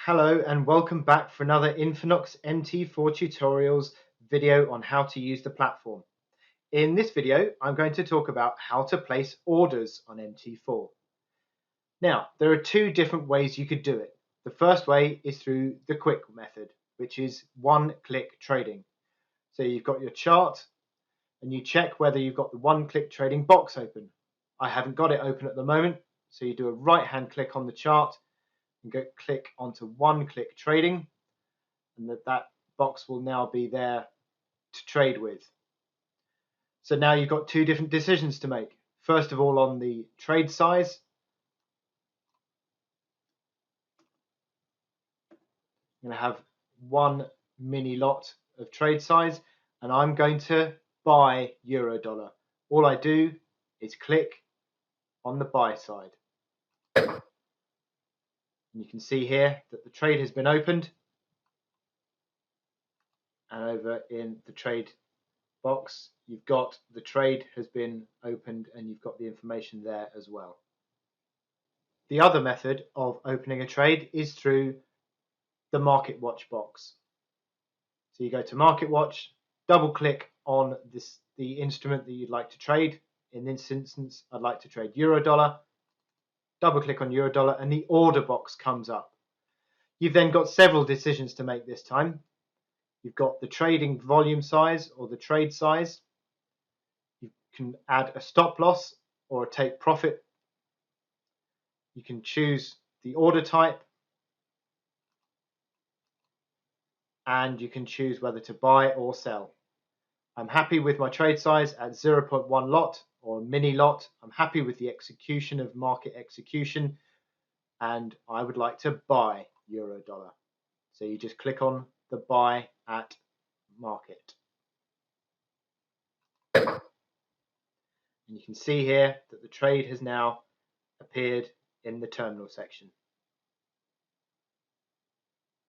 Hello and welcome back for another INFINOX MT4 Tutorials video on how to use the platform. In this video, I'm going to talk about how to place orders on MT4. Now, there are two different ways you could do it. The first way is through the quick method, which is one-click trading. So you've got your chart and you check whether you've got the one-click trading box open. I haven't got it open at the moment, so you do a right-hand click on the chart and click onto one-click trading, and that box will now be there to trade with. So now you've got two different decisions to make. First of all, on the trade size, I'm going to have one mini lot of trade size, and I'm going to buy euro dollar. All I do is click on the buy side. And you can see here that the trade has been opened, and over in the trade box you've got the trade has been opened and you've got the information there as well. The other method of opening a trade is through the Market Watch box. So you go to Market Watch, double click on the instrument that you'd like to trade. In this instance, I'd like to trade euro dollar. Double click on euro dollar and the order box comes up. You've then got several decisions to make this time. You've got the trading volume size or the trade size. You can add a stop loss or a take profit. You can choose the order type, and you can choose whether to buy or sell. I'm happy with my trade size at 0.1 lot or mini lot. I'm happy with the execution of market execution, and I would like to buy euro dollar. So you just click on the buy at market. And you can see here that the trade has now appeared in the terminal section.